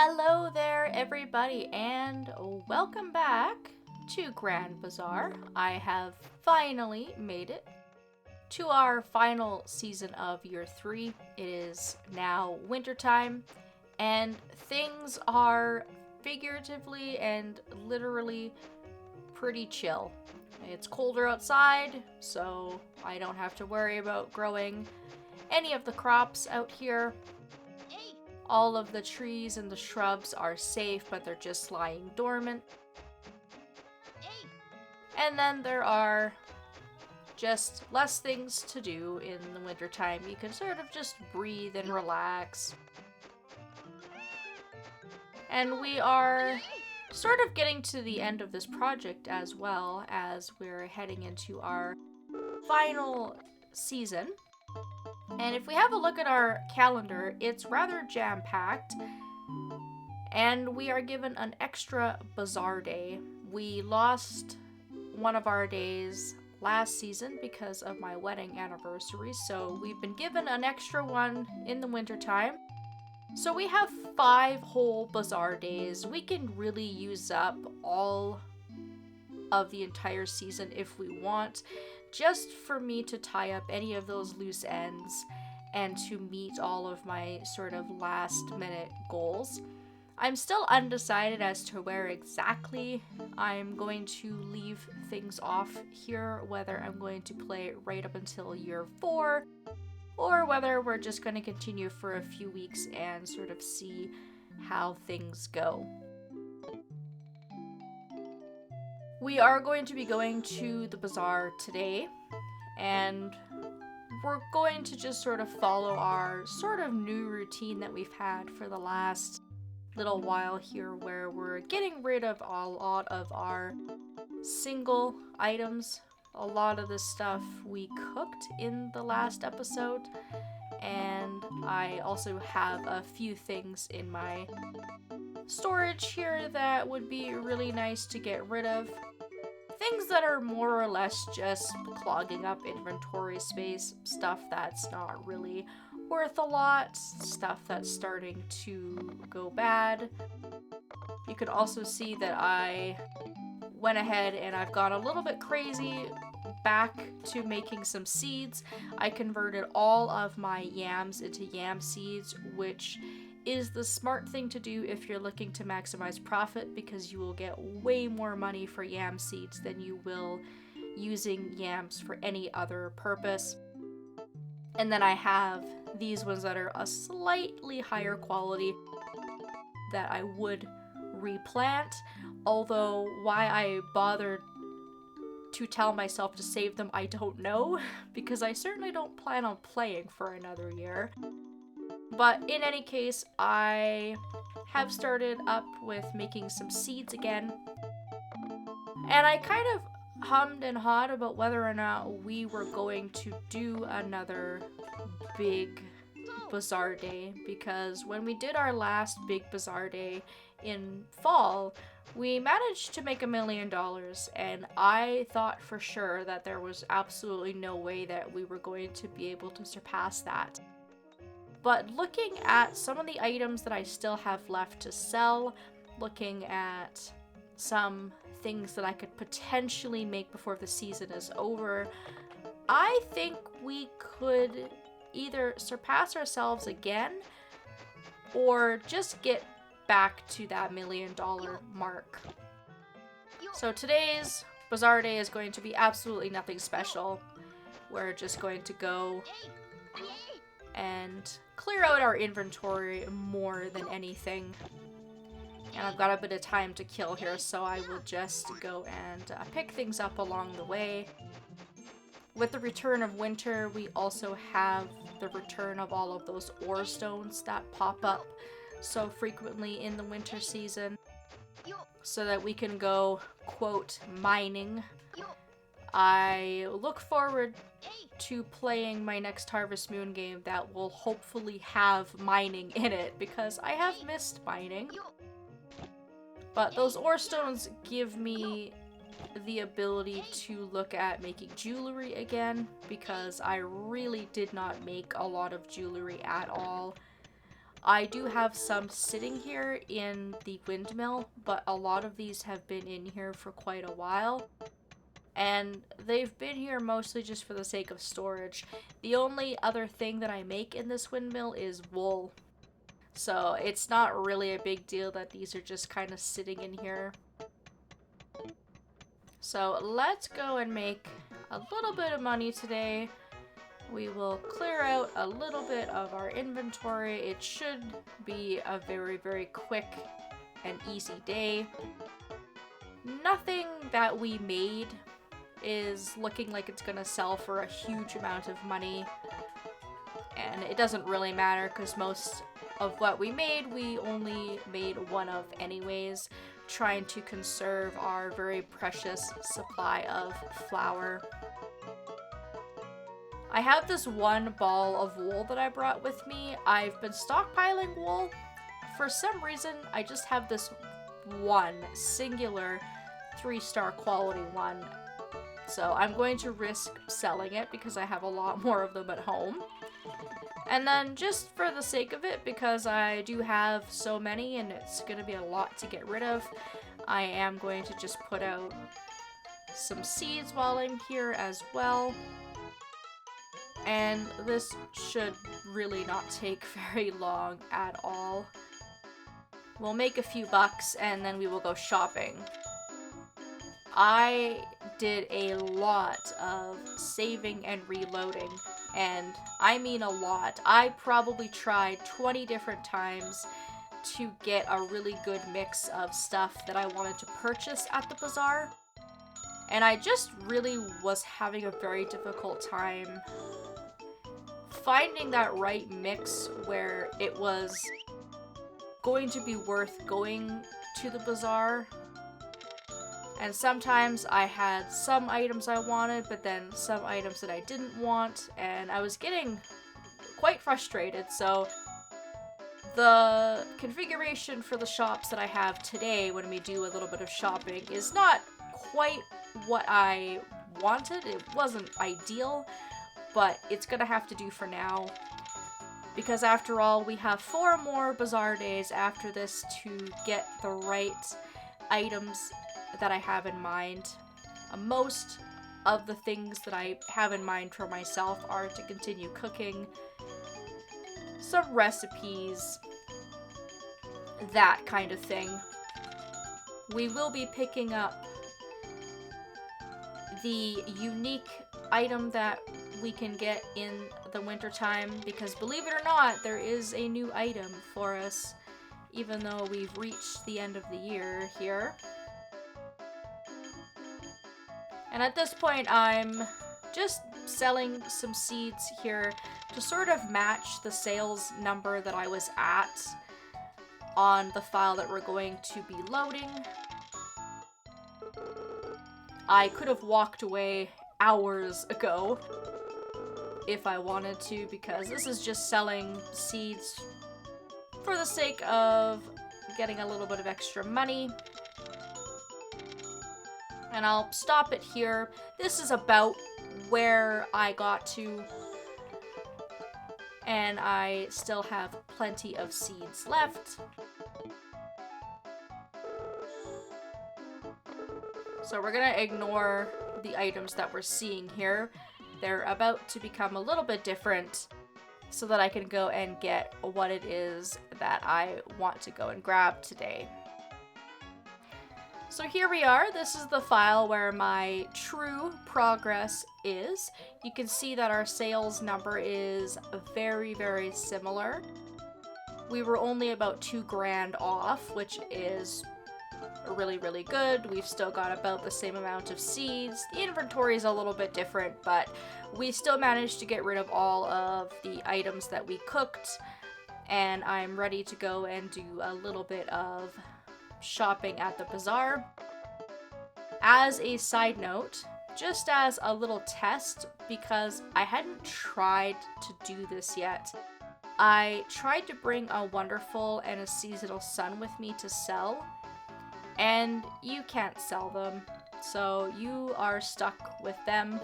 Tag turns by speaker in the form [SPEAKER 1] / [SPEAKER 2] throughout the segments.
[SPEAKER 1] Hello there, everybody, and welcome back to Grand Bazaar. I have finally made it to our final season of year 3. It is now wintertime, and things are figuratively and literally pretty chill. It's colder outside, so I don't have to worry about growing any of the crops out here. All of the trees and the shrubs are safe, but they're just lying dormant. And then there are just less things to do in the wintertime. You can sort of just breathe and relax. And we are sort of getting to the end of this project as well, as we're heading into our final season. And if we have a look at our calendar, it's rather jam-packed, and we are given an extra Bazaar day. We lost one of our days last season because of my wedding anniversary, so we've been given an extra one in the wintertime. So we have 5 whole Bazaar days. We can really use up all of the entire season if we want, just for me to tie up any of those loose ends and to meet all of my sort of last minute goals. I'm still undecided as to where exactly I'm going to leave things off here, whether I'm going to play right up until year 4 or whether we're just going to continue for a few weeks and sort of see how things go. We are going to be going to the bazaar today, and we're going to just sort of follow our sort of new routine that we've had for the last little while here, where we're getting rid of a lot of our single items. A lot of the stuff we cooked in the last episode, and I also have a few things in my storage here that would be really nice to get rid of. Things that are more or less just clogging up inventory space, stuff that's not really worth a lot, stuff that's starting to go bad. You can also see that I went ahead and I've gone a little bit crazy back to making some seeds. I converted all of my yams into yam seeds, which is the smart thing to do if you're looking to maximize profit, because you will get way more money for yam seeds than you will using yams for any other purpose. And then I have these ones that are a slightly higher quality that I would replant, although why I bothered to tell myself to save them, I don't know, because I certainly don't plan on playing for another year. But in any case, I have started up with making some seeds again. And I kind of hummed and hawed about whether or not we were going to do another big bazaar day, because when we did our last big bazaar day in fall, we managed to make $1 million, and I thought for sure that there was absolutely no way that we were going to be able to surpass that. But looking at some of the items that I still have left to sell, looking at some things that I could potentially make before the season is over, I think we could either surpass ourselves again or just get back to that $1 million mark. So today's Bazaar Day is going to be absolutely nothing special. We're just going to go and clear out our inventory more than anything. And I've got a bit of time to kill here, so I will just go and pick things up along the way. With the return of winter, we also have the return of all of those ore stones that pop up so frequently in the winter season, so that we can go, quote, mining. I look forward to playing my next Harvest Moon game that will hopefully have mining in it, because I have missed mining. But those ore stones give me the ability to look at making jewelry again, because I really did not make a lot of jewelry at all. I do have some sitting here in the windmill, but a lot of these have been in here for quite a while. And they've been here mostly just for the sake of storage. The only other thing that I make in this windmill is wool. So it's not really a big deal that these are just kind of sitting in here. So let's go and make a little bit of money today. We will clear out a little bit of our inventory. It should be a very, very quick and easy day. Nothing that we made is looking like it's gonna sell for a huge amount of money. And it doesn't really matter because most of what we made, we only made one of anyways, trying to conserve our very precious supply of flour. I have this one ball of wool that I brought with me. I've been stockpiling wool. For some reason, I just have this one singular 3-star quality one. So I'm going to risk selling it because I have a lot more of them at home. And then just for the sake of it, because I do have so many and it's going to be a lot to get rid of, I am going to just put out some seeds while I'm here as well. And this should really not take very long at all. We'll make a few bucks and then we will go shopping. I did a lot of saving and reloading, and I mean a lot. I probably tried 20 different times to get a really good mix of stuff that I wanted to purchase at the bazaar. And I just really was having a very difficult time finding that right mix where it was going to be worth going to the bazaar. And sometimes I had some items I wanted, but then some items that I didn't want, and I was getting quite frustrated. So the configuration for the shops that I have today when we do a little bit of shopping is not quite what I wanted. It wasn't ideal, but it's gonna have to do for now. Because after all, we have 4 more bazaar days after this to get the right items that I have in mind. Most of the things that I have in mind for myself are to continue cooking, some recipes, that kind of thing. We will be picking up the unique item that we can get in the wintertime, because believe it or not, there is a new item for us, even though we've reached the end of the year here. And at this point, I'm just selling some seeds here to sort of match the sales number that I was at on the file that we're going to be loading. I could have walked away hours ago if I wanted to, because this is just selling seeds for the sake of getting a little bit of extra money. And I'll stop it here. This is about where I got to, and I still have plenty of seeds left. So we're gonna ignore the items that we're seeing here. They're about to become a little bit different so that I can go and get what it is that I want to go and grab today. So here we are. This is the file where my true progress is. You can see that our sales number is very, very similar. We were only about 2 grand off, which is really, really good. We've still got about the same amount of seeds. The inventory is a little bit different, but we still managed to get rid of all of the items that we cooked, and I'm ready to go and do a little bit of shopping at the bazaar. As a side note, just as a little test, because I hadn't tried to do this yet, I tried to bring a wonderful and a seasonal sun with me to sell, and you can't sell them, so you are stuck with them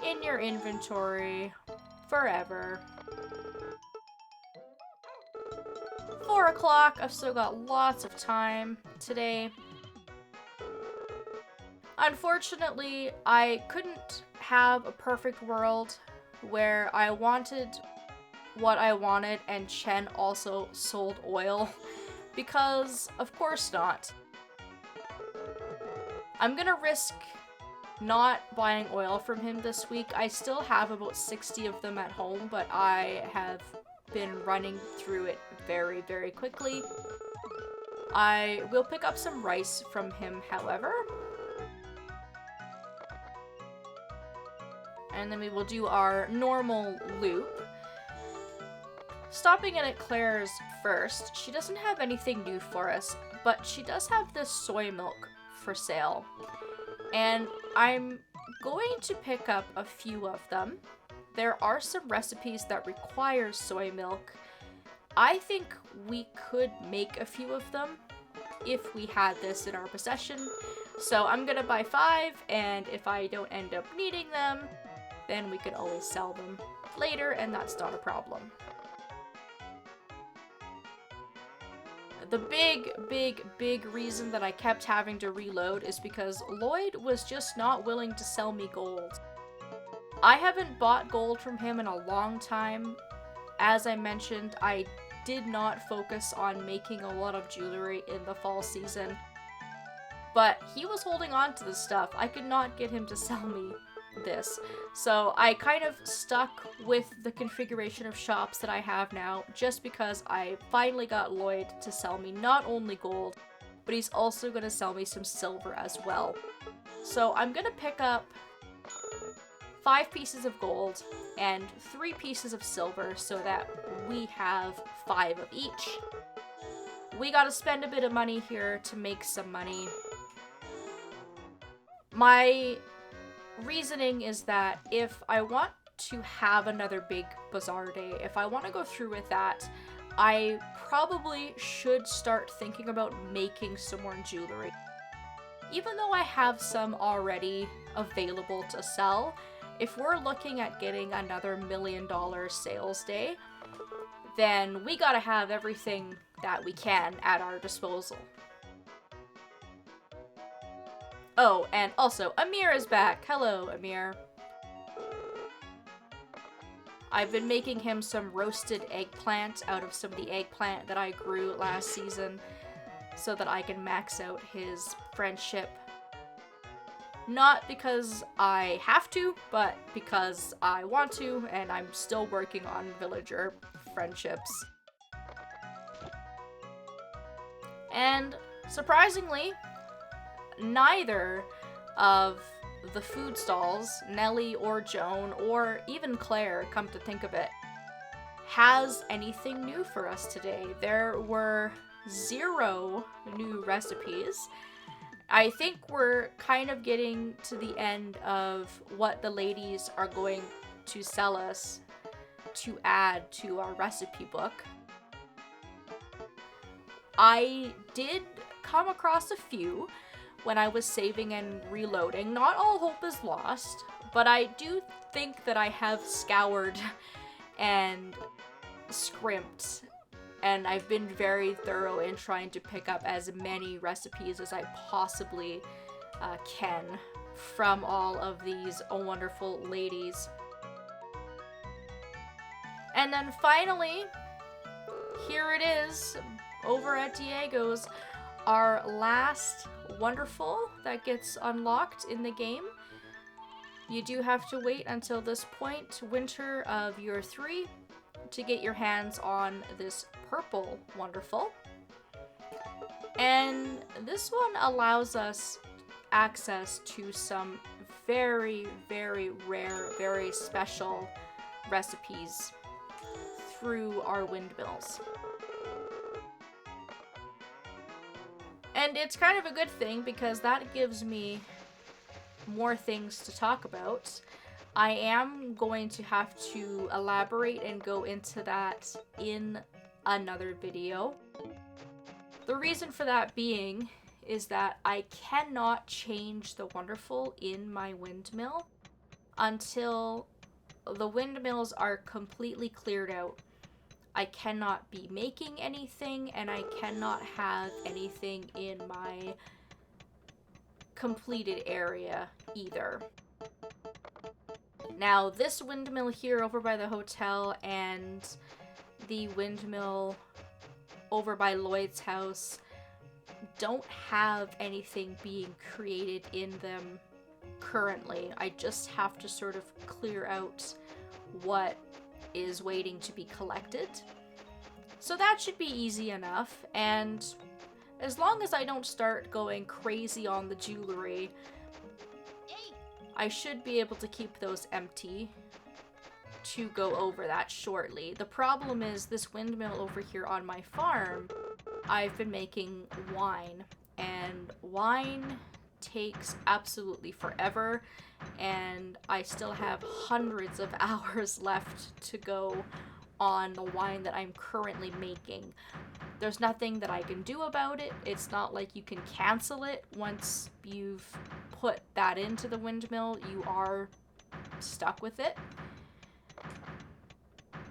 [SPEAKER 1] in your inventory forever. 4 o'clock. I've still got lots of time today. Unfortunately, I couldn't have a perfect world where I wanted what I wanted and Chen also sold oil, because of course not. I'm gonna risk not buying oil from him this week. I still have about 60 of them at home, but I have been running through it very, very quickly. I will pick up some rice from him, however. And then we will do our normal loop. Stopping in at Claire's first. She doesn't have anything new for us, but she does have this soy milk for sale. And I'm going to pick up a few of them. There are some recipes that require soy milk. I think we could make a few of them if we had this in our possession. So I'm gonna buy 5, and if I don't end up needing them, then we could always sell them later, and that's not a problem. The big reason that I kept having to reload is because Lloyd was just not willing to sell me gold. I haven't bought gold from him in a long time. As I mentioned, I did not focus on making a lot of jewelry in the fall season. But he was holding on to the stuff. I could not get him to sell me this. So I kind of stuck with the configuration of shops that I have now, just because I finally got Lloyd to sell me not only gold, but he's also going to sell me some silver as well. So I'm going to pick up 5 pieces of gold and 3 pieces of silver so that we have 5 of each. We gotta spend a bit of money here to make some money. My reasoning is that if I want to have another big bazaar day, if I want to go through with that, I probably should start thinking about making some more jewelry. Even though I have some already available to sell, if we're looking at getting another $1 million sales day, then we gotta have everything that we can at our disposal. Oh, and also, Amir is back. Hello, Amir. I've been making him some roasted eggplant out of some of the eggplant that I grew last season so that I can max out his friendship. Not because I have to, but because I want to, and I'm still working on villager friendships. And surprisingly, neither of the food stalls, Nellie or Joan, or even Claire, come to think of it, has anything new for us today. There were 0 new recipes. I think we're kind of getting to the end of what the ladies are going to sell us to add to our recipe book. I did come across a few when I was saving and reloading. Not all hope is lost, but I do think that I have scoured and scrimped, and I've been very thorough in trying to pick up as many recipes as I possibly can from all of these wonderful ladies. And then finally, here it is, over at Diego's, our last wonderful that gets unlocked in the game. You do have to wait until this point, winter of year 3, to get your hands on this purple wonderful. And this one allows us access to some very, very rare, very special recipes through our windmills. And it's kind of a good thing because that gives me more things to talk about. I am going to have to elaborate and go into that in another video. The reason for that being is that I cannot change the wonderful in my windmill until the windmills are completely cleared out I cannot be making anything, and I cannot have anything in my completed area either. Now, this windmill here over by the hotel and the windmill over by Lloyd's house don't have anything being created in them currently. I just have to sort of clear out what is waiting to be collected. So that should be easy enough, and as long as I don't start going crazy on the jewelry, I should be able to keep those empty to go over that shortly. The problem is this windmill over here on my farm, I've been making wine, and wine takes absolutely forever, and I still have hundreds of hours left to go on the wine that I'm currently making. There's nothing that I can do about it. It's not like you can cancel it once you've put that into the windmill. You are stuck with it.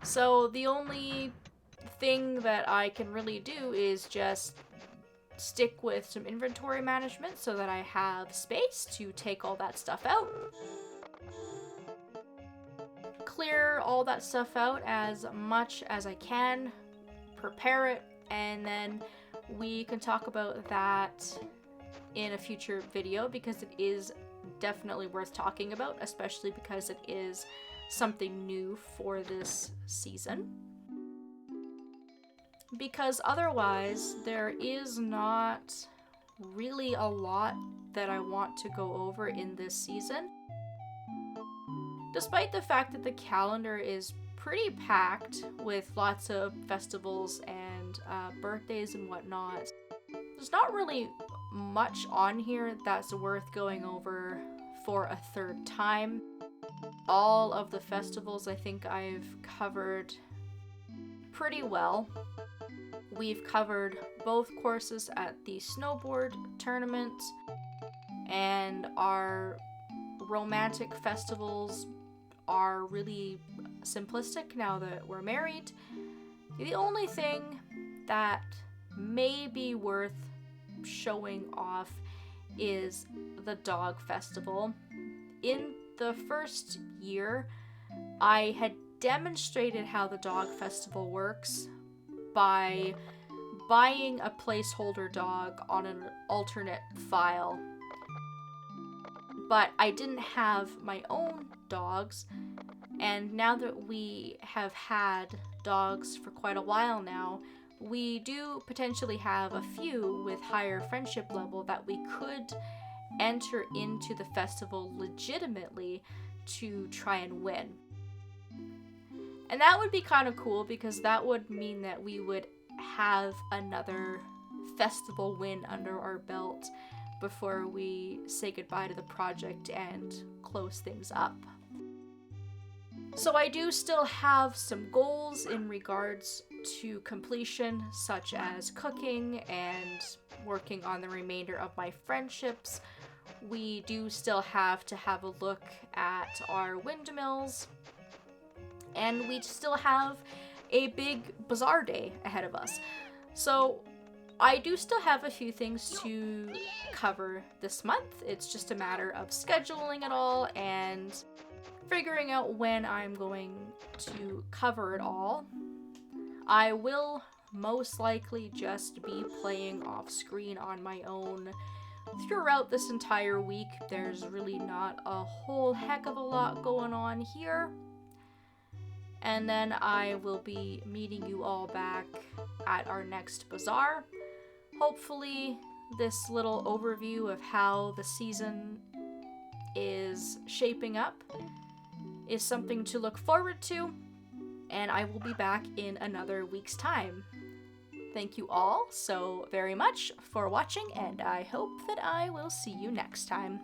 [SPEAKER 1] So the only thing that I can really do is just stick with some inventory management so that I have space to take all that stuff out. Clear all that stuff out as much as I can, prepare it, and then we can talk about that in a future video because it is definitely worth talking about, especially because it is something new for this season. Because otherwise, there is not really a lot that I want to go over in this season. Despite the fact that the calendar is pretty packed with lots of festivals and birthdays and whatnot, there's not really much on here that's worth going over for a third time. All of the festivals I think I've covered pretty well. We've covered both courses at the snowboard tournament, and our romantic festivals are really simplistic now that we're married. The only thing that may be worth showing off is the dog festival. In the first year, I had demonstrated how the dog festival works by buying a placeholder dog on an alternate file. But I didn't have my own dogs, and now that we have had dogs for quite a while now, we do potentially have a few with higher friendship level that we could enter into the festival legitimately to try and win. And that would be kind of cool because that would mean that we would have another festival win under our belt before we say goodbye to the project and close things up. So I do still have some goals in regards to completion, such as cooking and working on the remainder of my friendships. We do still have to have a look at our windmills, and we still have a big bazaar day ahead of us. So I do still have a few things to cover this month. It's just a matter of scheduling it all and figuring out when I'm going to cover it all. I will most likely just be playing off screen on my own throughout this entire week. There's really not a whole heck of a lot going on here. And then I will be meeting you all back at our next bazaar. Hopefully this little overview of how the season is shaping up is something to look forward to, and I will be back in another week's time. Thank you all so very much for watching, and I hope that I will see you next time.